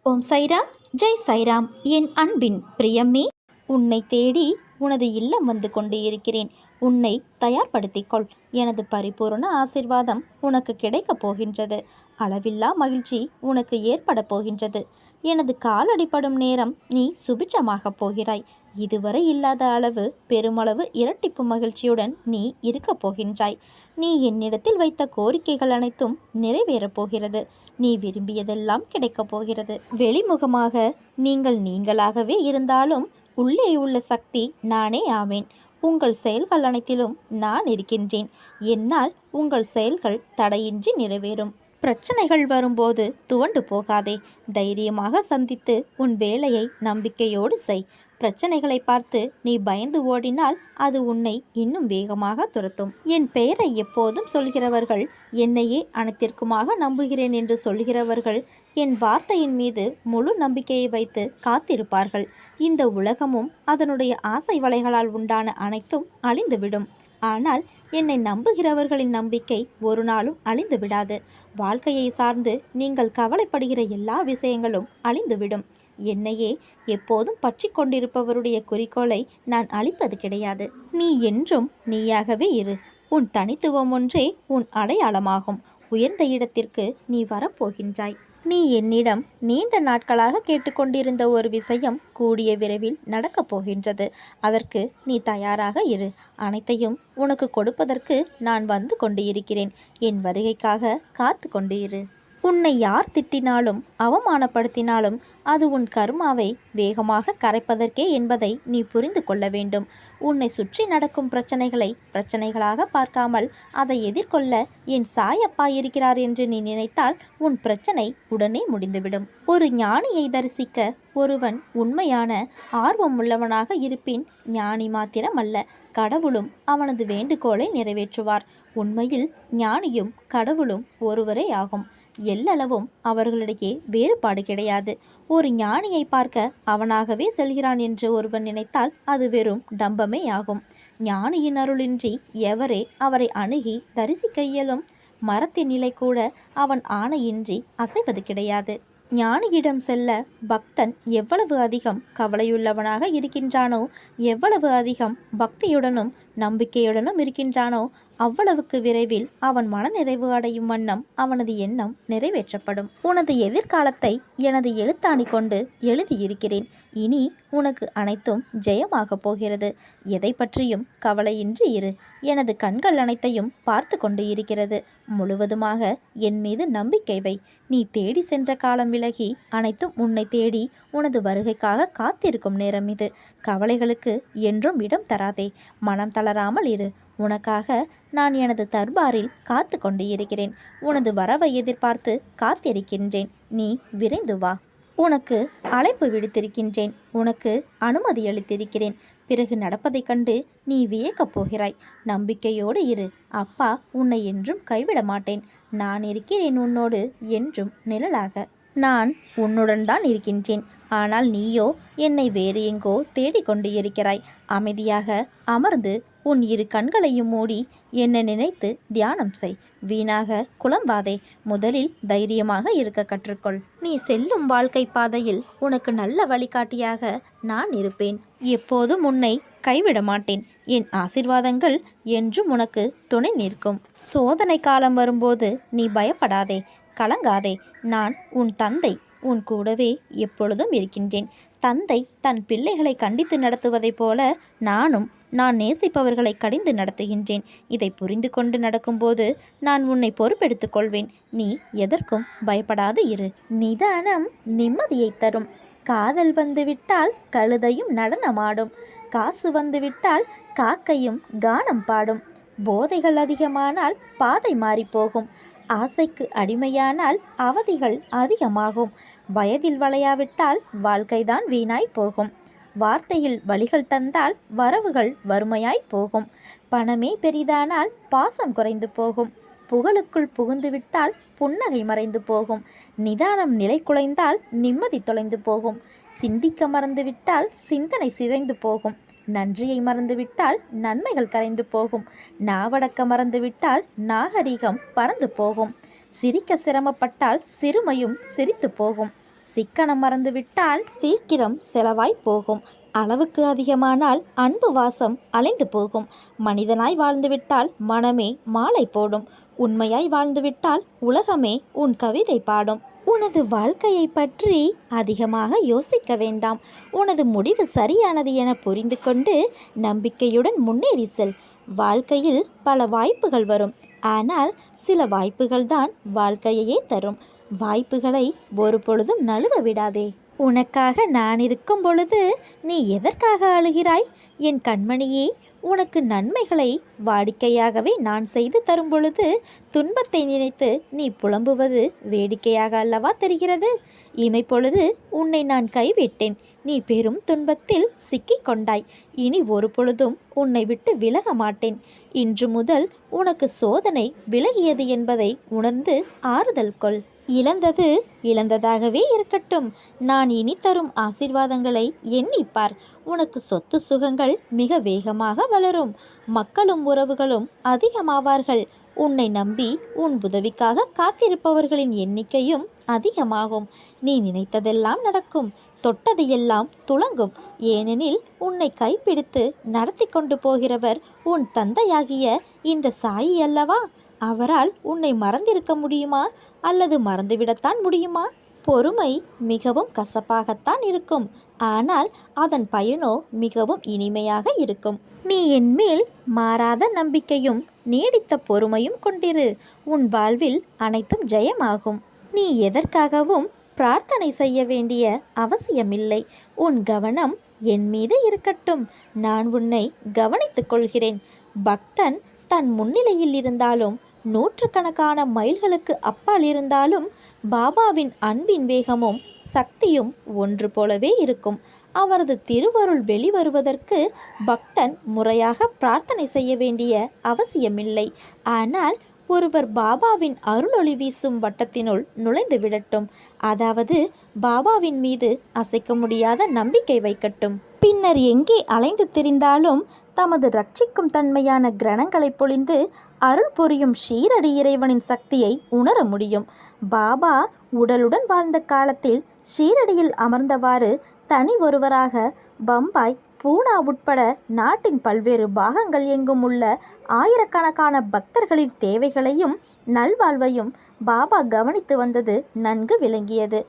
ஓம் சைராம், ஜெய் சைராம். என் அன்பின் பிரியமே, உன்னை தேடி உனது இல்லம் வந்து கொண்டு இருக்கிறேன். உன்னை தயார்படுத்திக்கொள். எனது பரிபூர்ண ஆசிர்வாதம் உனக்கு கிடைக்கப் போகின்றது. அளவில்லா மகிழ்ச்சி உனக்கு ஏற்பட போகின்றது. எனது காலடிப்படும் நேரம் நீ சுபிச்சமாகப் போகிறாய். இதுவரை இல்லாத அளவு பெருமளவு இரட்டிப்பு மகிழ்ச்சியுடன் நீ இருக்கப் போகின்றாய். நீ என்னிடத்தில் வைத்த கோரிக்கைகள் அனைத்தும் நிறைவேறப் போகிறது. நீ விரும்பியதெல்லாம் கிடைக்கப் போகிறது. வெளிமுகமாக நீங்கள் நீங்களாகவே இருந்தாலும் உள்ளே உள்ள சக்தி நானே ஆவேன். உங்கள் செயல்கள் அனைத்திலும் நான் இருக்கின்றேன். என்னால் உங்கள் செயல்கள் தடையின்றி நிறைவேறும். பிரச்சனைகள் வரும்போது துவண்டு போகாதே. தைரியமாக சந்தித்து உன் வேலையை நம்பிக்கையோடு செய். பிரச்சனைகளை பார்த்து நீ பயந்து ஓடினால் அது உன்னை இன்னும் வேகமாக துரத்தும். என் பெயரை எப்போதும் சொல்கிறவர்கள், என்னையே அனைத்திற்குமாக நம்புகிறேன் என்று சொல்கிறவர்கள், என் வார்த்தையின் மீது முழு நம்பிக்கையை வைத்து காத்திருப்பார்கள். இந்த உலகமும் அதனுடைய ஆசை வலைகளால் உண்டான அனைத்தும் அழிந்துவிடும். ஆனால் என்னை நம்புகிறவர்களின் நம்பிக்கை ஒரு நாளும் அழிந்து விடாது. வாழ்க்கையை சார்ந்து நீங்கள் கவலைப்படுகிற எல்லா விஷயங்களும் அழிந்துவிடும். என்னையே எப்போதும் பற்றி கொண்டிருப்பவருடைய குறிக்கோளை நான் அழிப்பது கிடையாது. நீ என்றும் நீயாகவே இரு. உன் தனித்துவம் ஒன்றே உன் அடையாளமாகும். உயர்ந்த இடத்திற்கு நீ வரப்போகின்றாய். நீ என்னிடம் நீண்ட நாட்களாக கேட்டுக்கொண்டிருந்த ஒரு விஷயம் கூடிய விரைவில் நடக்கப் போகின்றது. அதற்கு நீ தயாராக இரு. அனைத்தையும் உனக்கு கொடுப்பதற்கு நான் வந்து கொண்டு இருக்கிறேன். என் வருகைக்காக காத்து கொண்டு இரு. உன்னை யார் திட்டினாலும் அவமானப்படுத்தினாலும் அது உன் கர்மாவை வேகமாக கரைப்பதற்கே என்பதை நீ புரிந்து கொள்ள வேண்டும். உன்னை சுற்றி நடக்கும் பிரச்சனைகளை பிரச்சனைகளாக பார்க்காமல் அதை எதிர்கொள்ள என் சாயப்பா இருக்கிறார் என்று நீ நினைத்தால் உன் பிரச்சனை உடனே முடிந்துவிடும். ஒரு ஞானியை தரிசிக்க ஒருவன் உண்மையான ஆர்வம் உள்ளவனாக இருப்பின் ஞானி மாத்திரமல்ல, கடவுளும் அவனது வேண்டுகோளை நிறைவேற்றுவார். உண்மையில் ஞானியும் கடவுளும் ஒருவரே ஆகும். எல்லளவும் அவர்களிடையே வேறுபாடு கிடையாது. ஒரு ஞானியை பார்க்க அவனாகவே செல்கிறான் என்று ஒருவன் நினைத்தால் அது வெறும் டம்பமே ஆகும். ஞானியின் அருளின்றி எவரே அவரை அணுகி தரிசிக்க இயலும்? மரத்தின் நிலை கூட அவன் ஆணையின்றி அசைவது கிடையாது. ஞானியிடம் செல்ல பக்தன் எவ்வளவு அதிகம் கவலையுள்ளவனாக இருக்கின்றானோ, எவ்வளவு அதிகம் பக்தியுடனும் நம்பிக்கையுடனும் இருக்கின்றானோ, அவ்வளவுக்கு விரைவில் அவன் மனநிறைவு அடையும் வண்ணம் அவனது எண்ணம் நிறைவேற்றப்படும். உனது எதிர்காலத்தை எனது எழுத்தாணி கொண்டு எழுதியிருக்கிறேன். இனி உனக்கு அனைத்தும் ஜெயமாக போகிறது. எதை பற்றியும் கவலையின்றி இரு. எனது கண்கள் அனைத்தையும் பார்த்து கொண்டு இருக்கிறது. முழுவதுமாக என் மீது நம்பிக்கை வை. நீ தேடி சென்ற காலம் விலகி அனைத்தும் உன்னை தேடி உனது வருகைக்காக காத்திருக்கும் நேரம் இது. கவலைகளுக்கு என்றும் இடம் தராதே. மனம் தளராமல் இரு. உனக்காக நான் எனது தர்பாரில் காத்து கொண்டு இருக்கிறேன். உனது வரவை எதிர்பார்த்து காத்திருக்கின்றேன். நீ விரைந்து வா. உனக்கு அழைப்பு விடுத்திருக்கின்றேன். உனக்கு அனுமதி அளித்திருக்கிறேன். பிறகு நடப்பதைக் கண்டு நீ வியக்கப் போகிறாய். நம்பிக்கையோடு இரு. அப்பா உன்னை என்றும் கைவிட மாட்டேன். நான் இருக்கிறேன் உன்னோடு என்றும் நிழலாக. நான் உன்னுடன் தான் இருக்கின்றேன். ஆனால் நீயோ என்னை வேறு எங்கோ தேடிக்கொண்டு இருக்கிறாய். அமைதியாக அமர்ந்து உன் இரு கண்களையும் மூடி என்னை நினைத்து தியானம் செய். வீணாக குழம்பாதே. முதலில் தைரியமாக இருக்க கற்றுக்கொள். நீ செல்லும் வாழ்க்கை பாதையில் உனக்கு நல்ல வழிகாட்டியாக நான் இருப்பேன். எப்போதும் உன்னை கைவிட மாட்டேன். என் ஆசீர்வாதங்கள் என்றும் உனக்கு துணை நிற்கும். சோதனை காலம் வரும்போது நீ பயப்படாதே, கலங்காதே. நான் உன் தந்தை, உன் கூடவே எப்பொழுதும் இருக்கின்றேன். தந்தை தன் பிள்ளைகளை கண்டித்து நடத்துவதைப் போல நானும் நான் நேசிப்பவர்களை கடிந்து நடத்துகின்றேன். இதை புரிந்து கொண்டு நடக்கும்போது நான் உன்னை பொறுப்பெடுத்துக் கொள்வேன். நீ எதற்கும் பயப்படாது இரு. நிதானம் நிம்மதியை தரும். காதல் வந்துவிட்டால் கழுதையும் நடனமாடும். காசு வந்துவிட்டால் காக்கையும் கானம் பாடும். போதைகள் அதிகமானால் பாதை மாறிப்போகும். ஆசைக்கு அடிமையானால் அவதிகள் அதிகமாகும். வயதில் வளையாவிட்டால் வாழ்க்கைதான் வீணாய் போகும். வார்த்தையில் வழிகள் தந்தால் வரவுகள் வறுமையாய் போகும். பணமே பெரிதானால் பாசம் குறைந்து போகும். புகழுக்குள் புகுந்துவிட்டால் புன்னகை மறைந்து போகும். நிதானம் நிலை குலைந்தால் நிம்மதி தொலைந்து போகும். சிந்திக்க மறந்துவிட்டால் சிந்தனை சிதைந்து போகும். நன்றியை மறந்துவிட்டால் நன்மைகள் கரைந்து போகும். நாவடக்க மறந்துவிட்டால் நாகரிகம் பறந்து போகும். சிரிக்க சிரமப்பட்டால் சிறுமையும் சிரித்து போகும். சிக்கனம் மறந்துவிட்டால் சீக்கிரம் செலவாய் போகும். அளவுக்கு அதிகமானால் அன்பு வாசம் அலைந்து போகும். மனிதனாய் வாழ்ந்துவிட்டால் மனமே மாலை போடும். உண்மையாய் வாழ்ந்துவிட்டால் உலகமே உன் கவிதை பாடும். உனது வாழ்க்கையை பற்றி அதிகமாக யோசிக்க வேண்டாம். உனது முடிவு சரியானது என புரிந்து கொண்டு நம்பிக்கையுடன் முன்னேறி செல். வாழ்க்கையில் பல வாய்ப்புகள் வரும். ஆனால் சில வாய்ப்புகள் தான் வாழ்க்கையையே தரும். வாய்ப்புகளை ஒரு பொழுதும் நழுவ விடாதே. உனக்காக நான் இருக்கும் பொழுது நீ எதற்காக அழுகிறாய்? என் கண்மணியே, உனக்கு நன்மைகளை வாடிக்கையாகவே நான் செய்து தரும் பொழுது துன்பத்தை நினைத்து நீ புலம்புவது வேடிக்கையாக அல்லவா தெரிகிறது? இமைப்பொழுது உன்னை நான் கைவிட்டேன். நீ பெரும் துன்பத்தில் சிக்கிக் கொண்டாய். இனி ஒரு பொழுதும் உன்னை விட்டு விலக மாட்டேன். இன்று முதல் உனக்கு சோதனை விலகியது என்பதை உணர்ந்து ஆறுதல் கொள். இழந்தது இழந்ததாகவே இருக்கட்டும். நான் இனி தரும் ஆசீர்வாதங்களை எண்ணிப்பார். உனக்கு சொத்து சுகங்கள் மிக வேகமாக வளரும். மக்களும் உறவுகளும் அதிகமாவார்கள். உன்னை நம்பி உன் உதவிக்காக காத்திருப்பவர்களின் எண்ணிக்கையும் அதிகமாகும். நீ நினைத்ததெல்லாம் நடக்கும். தொட்டது எல்லாம் துலங்கும். ஏனெனில் உன்னை கைப்பிடித்து நடத்தி கொண்டு போகிறவர் உன் தந்தையாகிய இந்த சாயி அல்லவா? அவரால் உன்னை மறந்திருக்க முடியுமா? அல்லது மறந்துவிடத்தான் முடியுமா? பொறுமை மிகவும் கசப்பாகத்தான் இருக்கும். ஆனால் அதன் பயனோ மிகவும் இனிமையாக இருக்கும். நீ என்மேல் மாறாத நம்பிக்கையும் நீடித்த பொறுமையும் கொண்டிரு. உன் வாழ்வில் அனைத்தும் ஜெயமாகும். நீ எதற்காகவும் பிரார்த்தனை செய்ய வேண்டிய அவசியமில்லை. உன் கவனம் என் மீது இருக்கட்டும். நான் உன்னை கவனித்துக் கொள்கிறேன். பக்தன் தன் முன்னிலையில் இருந்தாலும் நூற்றுக்கணக்கான மைல்களுக்கு அப்பால் இருந்தாலும் பாபாவின் அன்பின் வேகமும் சக்தியும் ஒன்று போலவே இருக்கும். அவரது திருவருள் வெளிவருவதற்கு பக்தன் முறையாக பிரார்த்தனை செய்ய வேண்டிய அவசியமில்லை. ஆனால் ஒருவர் பாபாவின் அருளொளி வீசும் வட்டத்தினுள் நுழைந்து விடட்டும். அதாவது பாபாவின் மீது அசைக்க முடியாத நம்பிக்கை வைக்கட்டும். பின்னர் எங்கே அலைந்து திரிந்தாலும் தமது ரட்சிக்கும் தன்மையான கிரணங்களை பொழிந்து அருள் புரியும் ஷீரடி இறைவனின் சக்தியை உணர முடியும். பாபா உடலுடன் வாழ்ந்த காலத்தில் ஷீரடியில் அமர்ந்தவாறு தனி ஒருவராக பம்பாய், பூனா உட்பட நாட்டின் பல்வேறு பாகங்கள் எங்கும் உள்ள ஆயிரக்கணக்கான பக்தர்களின் தேவைகளையும் நல்வாழ்வையும் பாபா கவனித்து வந்தது நன்கு விளங்கியது.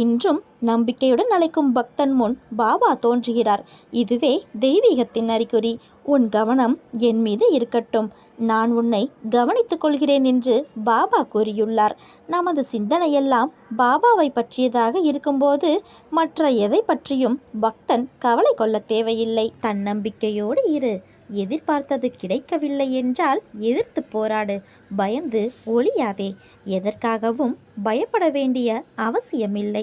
இன்றும் நம்பிக்கையுடன் அழைக்கும் பக்தன் முன் பாபா தோன்றுகிறார். இதுவே தெய்வீகத்தின் அறிகுறி. உன் கவனம் என் மீது இருக்கட்டும். நான் உன்னை கவனித்துக் கொள்கிறேன் என்று பாபா கூறியுள்ளார். நமது சிந்தனையெல்லாம் பாபாவை பற்றியதாக இருக்கும்போது மற்ற எதை பற்றியும் பக்தன் கவலை கொள்ள தேவையில்லை. தன்னம்பிக்கையோடு இரு. எதிர்பார்த்தது கிடைக்கவில்லை என்றால் எதிர்த்து போராடு. பயந்து ஒளியாதே. எதற்காகவும் பயப்பட வேண்டிய அவசியமில்லை.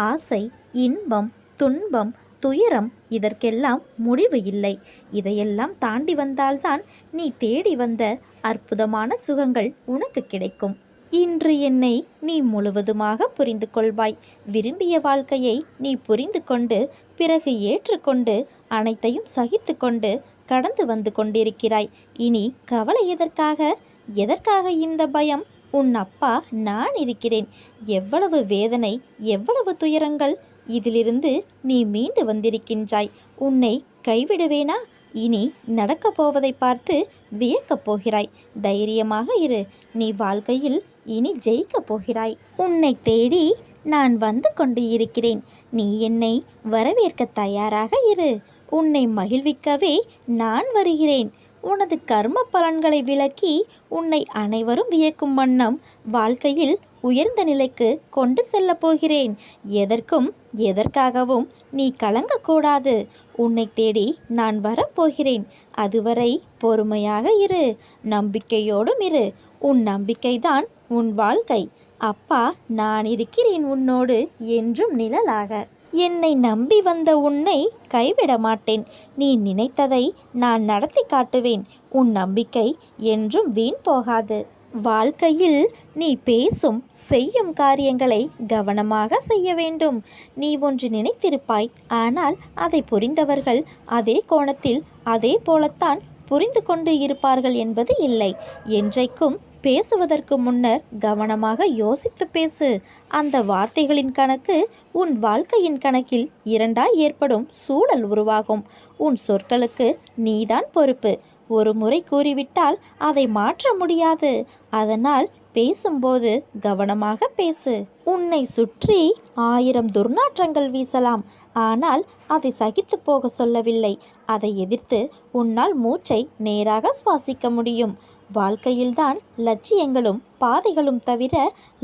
ஆசை, இன்பம், துன்பம், துயரம் இதற்கெல்லாம் முடிவு இல்லை. இதையெல்லாம் தாண்டி வந்தால்தான் நீ தேடி வந்த அற்புதமான சுகங்கள் உனக்கு கிடைக்கும். இன்று என்னை நீ முழுவதுமாக புரிந்து கொள்வாய். விரும்பிய வாழ்க்கையை நீ புரிந்து கொண்டு பிறகு ஏற்றுக்கொண்டு அனைத்தையும் சகித்து கொண்டு கடந்து வந்து கொண்டிருக்கிறாய். இனி கவலை எதற்காக? எதற்காக இந்த பயம்? உன் அப்பா நான் இருக்கிறேன். எவ்வளவு வேதனை, எவ்வளவு துயரங்கள்! இதிலிருந்து நீ மீண்டு வந்திருக்கின்றாய். உன்னை கைவிடுவேனா? இனி நடக்கப் போவதை பார்த்து வியக்கப் போகிறாய். தைரியமாக இரு. நீ வாழ்க்கையில் இனி ஜெயிக்கப் போகிறாய். உன்னை தேடி நான் வந்து கொண்டு இருக்கிறேன். நீ என்னை வரவேற்க தயாராக இரு. உன்னை மகிழ்விக்கவே நான் வருகிறேன். உனது கர்ம பலன்களை விளக்கி உன்னை அனைவரும் வியக்கும் வண்ணம் வாழ்க்கையில் உயர்ந்த நிலைக்கு கொண்டு செல்லப் போகிறேன். எதற்கும் எதற்காகவும் நீ கலங்கக்கூடாது. உன்னை தேடி நான் வரப்போகிறேன். அதுவரை பொறுமையாக இரு. நம்பிக்கையோடும் இரு. உன் நம்பிக்கைதான் உன் வாழ்க்கை. அப்பா நான் இருக்கிறேன் உன்னோடு என்றும் நிழலாக. என்னை நம்பி வந்த உன்னை கைவிட மாட்டேன். நீ நினைத்ததை நான் நடத்தி காட்டுவேன். உன் நம்பிக்கை என்றும் வீண் போகாது. வாழ்க்கையில் நீ பேசும் செய்யும் காரியங்களை கவனமாக செய்ய வேண்டும். நீ ஒன்று நினைத்திருப்பாய். ஆனால் அதை புரிந்தவர்கள் அதே கோணத்தில் அதே போலத்தான் புரிந்து கொண்டு இருப்பார்கள் என்பது இல்லை. என்றைக்கும் பேசுவதற்கு முன்னர் கவனமாக யோசித்து பேசு. அந்த வார்த்தைகளின் கணக்கு உன் வாழ்க்கையின் கணக்கில் இரண்டாய் ஏற்படும் சூழல் உருவாகும். உன் சொற்களுக்கு நீதான் பொறுப்பு. ஒரு முறை கூறிவிட்டால் அதை மாற்ற முடியாது. அதனால் பேசும்போது கவனமாக பேசு. உன்னை சுற்றி 1000 துர்நாற்றங்கள் வீசலாம், ஆனால் அதை சகித்து போக சொல்லவில்லை. அதை எதிர்த்து உன்னால் மூச்சை நேராக சுவாசிக்க முடியும். வாழ்க்கையில்தான் லட்சியங்களும் பாதைகளும் தவிர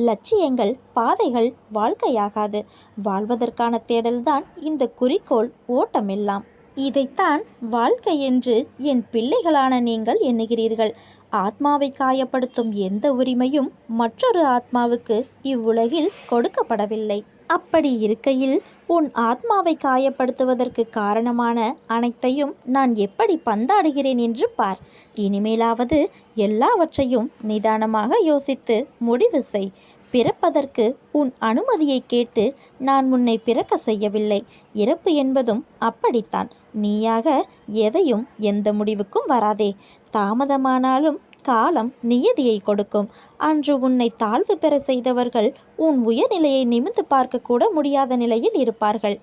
லட்சியங்கள் பாதைகள் வாழ்க்கையாகாது. வாழ்வதற்கான தேடல்தான் இந்த குறிக்கோள் ஓட்டமெல்லாம். இதைத்தான் வாழ்க்கை என்று என் பிள்ளைகளான நீங்கள் எண்ணுகிறீர்கள். ஆத்மாவை காயப்படுத்தும் எந்த உரிமையும் மற்றொரு ஆத்மாவுக்கு இவ்வுலகில் கொடுக்கப்படவில்லை. அப்படி இருக்கையில் உன் ஆத்மாவை காயப்படுத்துவதற்கு காரணமான அனைத்தையும் நான் எப்படி பந்தாடுகிறேன் என்று பார். இனிமேலாவது எல்லாவற்றையும் நிதானமாக யோசித்து முடிவு செய். பிறப்பதற்கு உன் அனுமதியை கேட்டு நான் உன்னை பிறக்க செய்யவில்லை. இறப்பு என்பதும் அப்படித்தான். நீயாக எதையும் எந்த முடிவுக்கும் வராதே. தாமதமானாலும் காலம் நியதியை கொடுக்கும். அன்று உன்னை தாழ்வு பெற செய்தவர்கள் உன் உயர்நிலையை நிமிர்ந்து பார்க்க கூட முடியாத நிலையில் இருப்பார்கள்.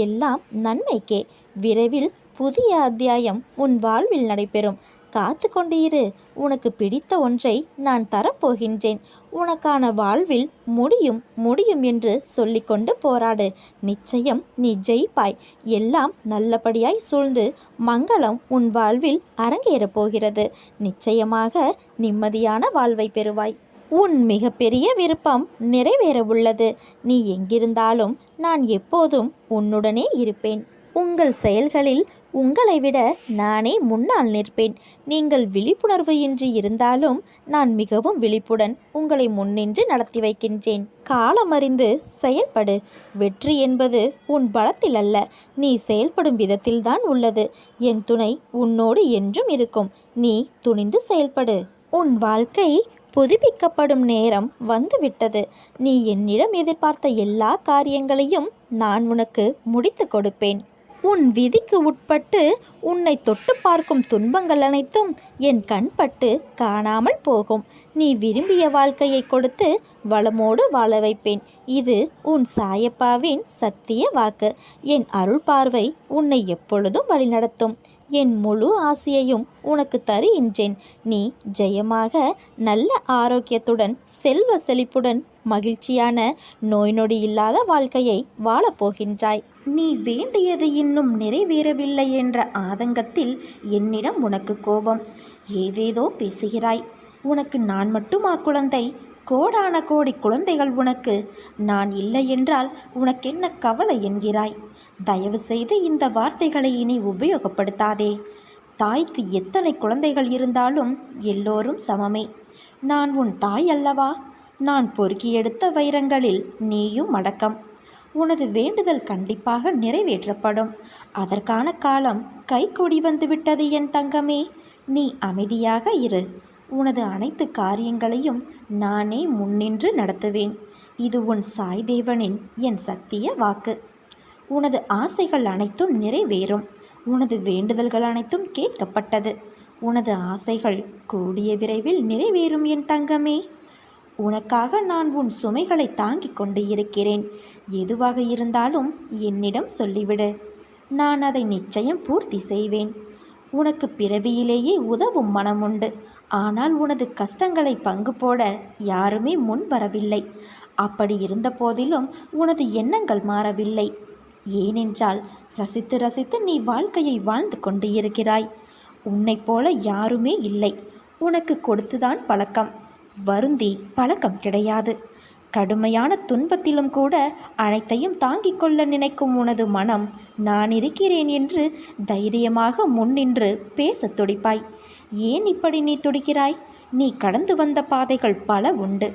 எல்லாம் நன்மைக்கே. விரைவில் புதிய அத்தியாயம் உன் வாழ்வில் நடைபெறும். காத்து கொண்டு இரு. உனக்கு பிடித்த ஒன்றை நான் தரப்போகின்றேன். உனக்கான வாழ்வில் முடியும் முடியும் என்று சொல்லிக்கொண்டு போராடு. நிச்சயம் நீ ஜெயிப்பாய். எல்லாம் நல்லபடியாய் சூழ்ந்து மங்களம் உன் வாழ்வில் அரங்கேறப் போகிறது. நிச்சயமாக நிம்மதியான வாழ்வை பெறுவாய். உன் மிகப்பெரிய விருப்பம் நிறைவேற உள்ளது. நீ எங்கிருந்தாலும் நான் எப்போதும் உன்னுடனே இருப்பேன். உங்கள் செயல்களில் உங்களை விட நானே முன்னால் நிற்பேன். நீங்கள் விழிப்புணர்வு இன்றி இருந்தாலும் நான் மிகவும் விழிப்புடன் உங்களை முன்னின்று நடத்தி வைக்கின்றேன். காலமறிந்து செயல்படு. வெற்றி என்பது உன் பலத்தில் அல்ல, நீ செயல்படும் விதத்தில்தான் உள்ளது. என் துணை உன்னோடு என்றும் இருக்கும். நீ துணிந்து செயல்படு. உன் வாழ்க்கை புதுப்பிக்கப்படும் நேரம் வந்துவிட்டது. நீ என்னிடம் எதிர்பார்த்த எல்லா காரியங்களையும் நான் உனக்கு முடித்து கொடுப்பேன். உன் விதிக்கு உட்பட்டு உன்னை தொட்டு பார்க்கும் துன்பங்கள் அனைத்தும் என் கண்பட்டு காணாமல் போகும். நீ விரும்பிய வாழ்க்கையை கொடுத்து வளமோடு வாழ வைப்பேன். இது உன் சாயப்பாவின் சத்திய வாக்கு. என் அருள் பார்வை உன்னை எப்பொழுதும் வழிநடத்தும். என் முழு ஆசையையும் உனக்கு தருகின்றேன். நீ ஜெயமாக நல்ல ஆரோக்கியத்துடன் செல்வ செழிப்புடன் மகிழ்ச்சியான நோய் நொடி இல்லாத வாழ்க்கையை வாழப்போகின்றாய். நீ வேண்டியது இன்னும் நிறைவேறவில்லை என்ற ஆதங்கத்தில் என்னிடம் உனக்கு கோபம். ஏதேதோ பேசுகிறாய். உனக்கு நான் மட்டுமா குழந்தை? கோடான கோடி குழந்தைகள் உனக்கு. நான் இல்லை என்றால் உனக்கென்ன கவலை என்கிறாய்? தயவு செய்து இந்த வார்த்தைகளை இனி உபயோகப்படுத்தாதே. தாய்க்கு எத்தனை குழந்தைகள் இருந்தாலும் எல்லோரும் சமமே. நான் உன் தாய் அல்லவா? நான் பொறுக்கி எடுத்த வைரங்களில் நீயும் அடக்கம். உனது வேண்டுதல் கண்டிப்பாக நிறைவேற்றப்படும். அதற்கான காலம் கைகூடி வந்துவிட்டது என் தங்கமே. நீ அமைதியாக இரு. உனது அனைத்து காரியங்களையும் நானே முன்னின்று நடத்துவேன். இது உன் சாய் தேவனின் என் சத்திய வாக்கு. உனது ஆசைகள் அனைத்தும் நிறைவேறும். உனது வேண்டுதல்கள் அனைத்தும் கேட்கப்பட்டது. உனது ஆசைகள் கூடிய விரைவில் நிறைவேறும் என் தங்கமே. உனக்காக நான் உன் சுமைகளை தாங்கிக் கொண்டு இருக்கிறேன். எதுவாக இருந்தாலும் என்னிடம் சொல்லிவிடு. நான் அதை நிச்சயம் பூர்த்தி செய்வேன். உனக்கு பிறவியிலேயே உதவும் மனமுண்டு. ஆனால் உனது கஷ்டங்களை பங்கு போட யாருமே முன் வரவில்லை. அப்படி இருந்த போதிலும் உனது எண்ணங்கள் மாறவில்லை. ஏனென்றால் ரசித்து ரசித்து நீ வாழ்க்கையை வாழ்ந்து கொண்டு இருக்கிறாய். உன்னைப் போல யாருமே இல்லை. உனக்கு கொடுத்துதான் பழக்கம், வருந்தி பழக்கம் கிடையாது. கடுமையான துன்பத்திலும் கூட அனைத்தையும் தாங்கிக் கொள்ள நினைக்கும் உனது மனம் நான் இருக்கிறேன் என்று தைரியமாக முன்னின்று பேசத் துடிப்பாய். ஏன் இப்படி நீ துடிக்கிறாய்? நீ கடந்து வந்த பாதைகள் பல உண்டு.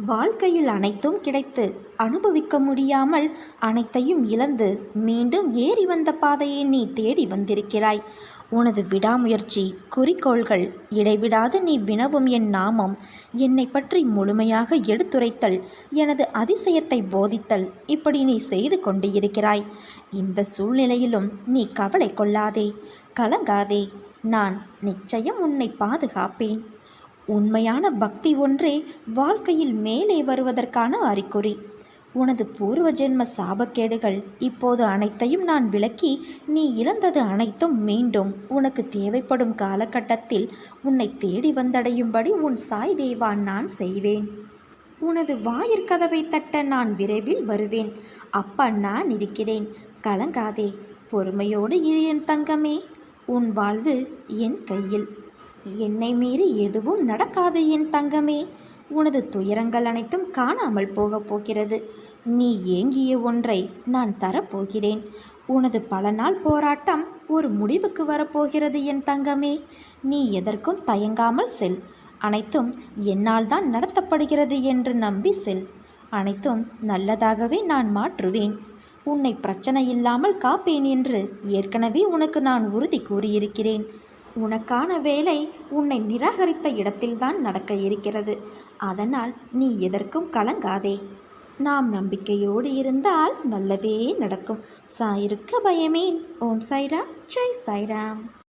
வாழ்க்கையில் அனைத்தும் கிடைத்து அனுபவிக்க முடியாமல் அனைத்தையும் இழந்து மீண்டும் ஏறி வந்த பாதையை நீ தேடி வந்திருக்கிறாய். உனது விடாமுயற்சி, குறிக்கோள்கள், இடைவிடாது நீ வினவும் என் நாமம், என்னை பற்றி முழுமையாக எடுத்துரைத்தல், எனது அதிசயத்தை போதித்தல், இப்படி நீ செய்து கொண்டு இருக்கிறாய். இந்த சூழ்நிலையிலும் நீ கவலை கொள்ளாதே, கலங்காதே. நான் நிச்சயம் உன்னை பாதுகாப்பேன். உண்மையான பக்தி ஒன்றே வாழ்க்கையில் மேலே வருவதற்கான அறிகுறி. உனது பூர்வ ஜென்ம சாபக்கேடுகள் இப்போது அனைத்தையும் நான் விலக்கி, நீ இழந்தது அனைத்தும் மீண்டும் உனக்கு தேவைப்படும் காலகட்டத்தில் உன்னை தேடி வந்தடையும்படி உன் சாய் தேவா நான் செய்வேன். உனது வாயிற்கதவை தட்ட நான் விரைவில் வருவேன். அப்பா நான் இருக்கிறேன். கலங்காதே. பொறுமையோடு இரு என் தங்கமே. உன் வாழ்வு என் கையில். என்னை மீறி எதுவும் நடக்காது என் தங்கமே. உனது துயரங்கள் அனைத்தும் காணாமல் போகப் போகிறது. நீ ஏங்கிய ஒன்றை நான் தரப்போகிறேன். உனது பல நாள் போராட்டம் ஒரு முடிவுக்கு வரப்போகிறது என் தங்கமே. நீ எதற்கும் தயங்காமல் செல். அனைத்தும் என்னால் தான் நடத்தப்படுகிறது என்று நம்பி செல். அனைத்தும் நல்லதாகவே நான் மாற்றுவேன். உன்னை பிரச்சனை இல்லாமல் காப்பேன் என்று ஏற்கனவே உனக்கு நான் உறுதி கூறியிருக்கிறேன். உனக்கான வேலை உன்னை நிராகரித்த இடத்தில்தான் நடக்க இருக்கிறது. அதனால் நீ எதற்கும் கலங்காதே. நாம் நம்பிக்கையோடு இருந்தால் நல்லதே நடக்கும். சாயிருக்க பயமேன். ஓம் சாய்ராம், ஜெய் சாய்ராம்.